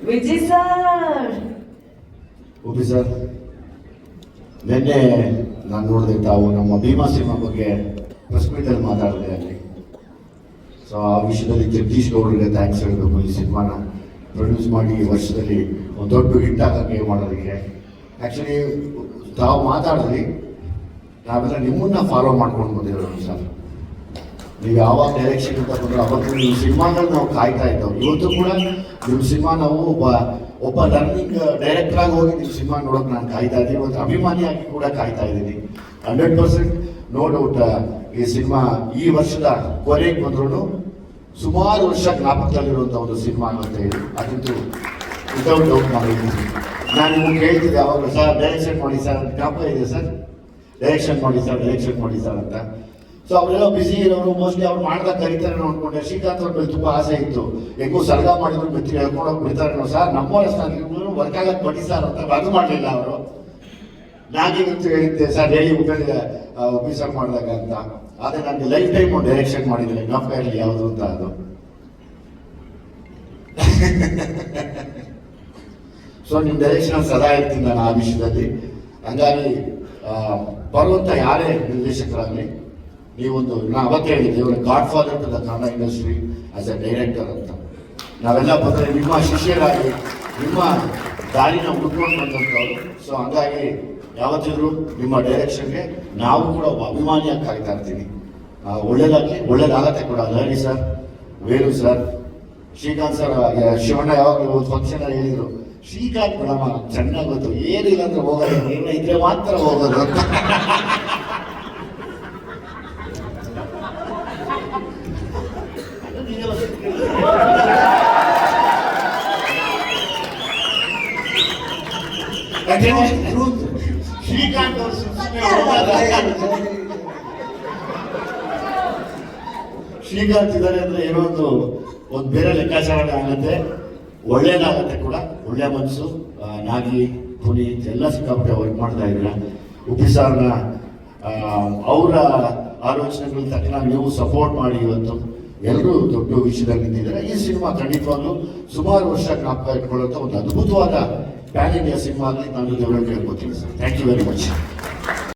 Vijay sir. ಉಪಿ sir, ನಿನ್ನೆ ನಾನು ನೋಡಿದೆ ತಾವು ನಮ್ಮ ಭೀಮಾ ಸಿನಿಮಾ ಬಗ್ಗೆ ಪ್ರೆಸ್ ಮೀಟಲ್ಲಿ ಮಾತಾಡಿದೆ ಅಲ್ಲಿ. ಸೊ ಆ ವಿಷಯದಲ್ಲಿ ಜಗದೀಶ್ ಗೌಡರಿಗೆ ಥ್ಯಾಂಕ್ಸ್ ಹೇಳಬೇಕು. ಈ ಸಿನಿಮಾನ ಪ್ರೊಡ್ಯೂಸ್ ಮಾಡಿ ಈ ವರ್ಷದಲ್ಲಿ ಒಂದು ದೊಡ್ಡ ಹಿಟ್ ಆಗೋಕ್ಕೆ ಮಾಡೋದಕ್ಕೆ. ಆ್ಯಕ್ಚುಲಿ ತಾವು ಮಾತಾಡಿದ್ರಿ, ನಾವೆಲ್ಲ ನಿಮ್ಮನ್ನ ಫಾಲೋ ಮಾಡ್ಕೊಂಡು ಬಂದಿರೋದು ಸರ್. ನೀವು ಯಾವಾಗ ಡೈರೆಕ್ಷನ್ ಅಂತ ಬಂದ್ರೆ ಅವತ್ತು ನೀವು ಸಿನಿಮಾಗಳು ನಾವು ಕಾಯ್ತಾ ಇದ್ದವು. ಇವತ್ತು ಕೂಡ ನಿಮ್ಮ ಸಿನಿಮಾ ನಾವು ಒಬ್ಬ ಲರ್ನಿಂಗ್ ಡೈರೆಕ್ಟರ್ ಆಗಿ ಹೋಗಿ ನಿಮ್ಮ ಸಿನಿಮಾ ನೋಡೋಕೆ ನಾನು ಕಾಯ್ತಾ ಇದ್ದೀನಿ. ಇವತ್ತು ಅಭಿಮಾನಿಯಾಗಿ ಕೂಡ ಕಾಯ್ತಾ ಇದ್ದೀನಿ. 100% ನೋ ಡೌಟ್ ಈ ಸಿನಿಮಾ ಈ ವರ್ಷದ ಕೊನೆಗೆ ಬಂದ್ರೂ ಸುಮಾರು ವರ್ಷ ಜ್ಞಾಪಕದಲ್ಲಿರುವಂಥ ಒಂದು ಸಿನಿಮಾ ಅಂತ ಹೇಳಿ ಅದಂತೂ ವಿತೌಟ್ ಡೌಟ್ ಮಾಡಿದ್ದೀನಿ. ನಾನು ನಿಮ್ಗೆ ಕೇಳ್ತಿದ್ದೆ ಯಾವಾಗ ಸರ್ ಡೈರೆಕ್ಷನ್ ಮಾಡಿ ಸರ್, ಜ್ಞಾಪಕ ಇದೆ ಸರ್, ಡೈರೆಕ್ಷನ್ ಮಾಡಿ ಸರ್ ಅಂತ. ಸೊ ಅವರೆಲ್ಲ ಬಿಸಿ ಇರೋರು, ಮೋಸ್ಟ್ಲಿ ಅವ್ರು ಮಾಡ್ದಾಗ ಕರೀತಾರೆ ಅಂದ್ಕೊಂಡೆ. ಶ್ರೀಕಾಂತ್ ಅವ್ರ ಮೇಲೆ ತುಂಬ ಆಸೆ ಇತ್ತು, ಹೆಂಗೂ ಸರ್ಗ ಮಾಡಿದ್ರು ಮೆತ್ತಿ ಹೇಳ್ಕೊಂಡೋಗಿ ಬಿಡ್ತಾರೆ ಸರ್, ನಮ್ಮ ವರ್ಕ್ ಆಗಕ್ಕೆ ಬಡಿ ಸರ್ ಅಂತ. ಅದು ಮಾಡಲಿಲ್ಲ ಅವರು. ನಾನೀಗಂತೂ ಹೇಳಿದ್ದೆ ಸರ್ ಹೇಳಿ ಉಪಯೋಗ ಮಾಡಿದಾಗ ಅಂತ. ಆದರೆ ನನಗೆ ಲೈಫ್ ಟೈಮ್ ಡೈರೆಕ್ಷನ್ ಮಾಡಿದ್ದೀನಿ, ಜ್ಞಾಪಕ ಇರಲಿ ಯಾವುದು ಅಂತ ಅದು. ಸೊ ನಿಮ್ಮ ಡೈರೆಕ್ಷನ್ ಸದಾ ಇರ್ತೀನಿ ನಾನು ಆ ವಿಷಯದಲ್ಲಿ. ಹಂಗಾಗಿ ಬರುವಂಥ ಯಾರೇ ನಿರ್ದೇಶಕರಾಗಲಿ, ನೀವೊಂದು ನಾ ಅವತ್ತೇ ಹೇಳಿದ್ದೆ, ಇವರು godfather to the Kannada industry as a director ಅಂತ. ನಾವೆಲ್ಲ ಬಂದರೆ ನಿಮ್ಮ ಶಿಷ್ಯರಾಗಿ ನಿಮ್ಮ ದಾರಿನ ಹುಡ್ಕೊಂಡು ಬಂದಂಥವ್ರು. ಸೊ ಹಂಗಾಗಿ ಯಾವತ್ತಿದ್ರು ನಿಮ್ಮ ಡೈರೆಕ್ಷನ್ಗೆ ನಾವು ಕೂಡ ಒಬ್ಬ ಅಭಿಮಾನಿಯಾಗಿ ಕಾಯ್ತಾ ಇರ್ತೀವಿ. ಒಳ್ಳೇದಾಗಲಿ, ಒಳ್ಳೇದಾಗತ್ತೆ ಕೂಡ. Lahari sir, Velu sir, Srikanth sir, Shivanna ಯಾವಾಗಲೂ ಒಂದು ಫಂಕ್ಷನ್ ಅಲ್ಲಿ ಹೇಳಿದ್ರು, ಶ್ರೀಕಾಂತ್ ಮೇಡಮ ಚೆನ್ನಾಗಿ ಗೊತ್ತು, ಏನಿಲ್ಲ ಅಂದ್ರೆ ಹೋಗೋದು, ಏನ ಇದ್ರೆ ಮಾತ್ರ ಹೋಗೋದು ಅಂತ. ಶ್ರೀಕಾಂತ್ ಅವರು ಶ್ರೀಕಾಂತ್ ಇದ್ದಾರೆ ಅಂದ್ರೆ ಏನೋ ಒಂದು ಬೇರೆ ಲೆಕ್ಕಾಚಾರ ಆಗುತ್ತೆ, ಒಳ್ಳೇದಾಗತ್ತೆ ಕೂಡ. ಒಳ್ಳೆ ಮನಸ್ಸು, ನಾಗಿ ಪುನೀತ್ ಎಲ್ಲ ಸಿಕ್ಕಾಪಟ್ಟೆ ವರ್ಕ್ ಮಾಡ್ತಾ ಇದ್ದೀರ. ಉಪಿ ಸಾರ್ನ ಅವರ ಆಲೋಚನೆಗಳ ತಕ್ಕ ನೀವು ಸಪೋರ್ಟ್ ಮಾಡಿ ಇವತ್ತು ಎಲ್ಲರೂ ದೊಡ್ಡ ವಿಷಯದಲ್ಲಿ ನಿಂತಿದ್ದಾರೆ. ಈ ಸಿನಿಮಾ ಖಂಡಿತವಾಗ್ಲೂ ಸುಮಾರು ವರ್ಷ ಜ್ಞಾಪಕ ಇಟ್ಕೊಳ್ಳುವಂಥ ಒಂದು ಅದ್ಭುತವಾದ ಪ್ಯಾನ್ ಇಂಡಿಯಾ ಸಿನಿಮಾ ಆಗಲಿ ನಾನು ದೇವರಲ್ಲಿ ಕೇಳ್ಕೊತೀನಿ sir. Thank you very much.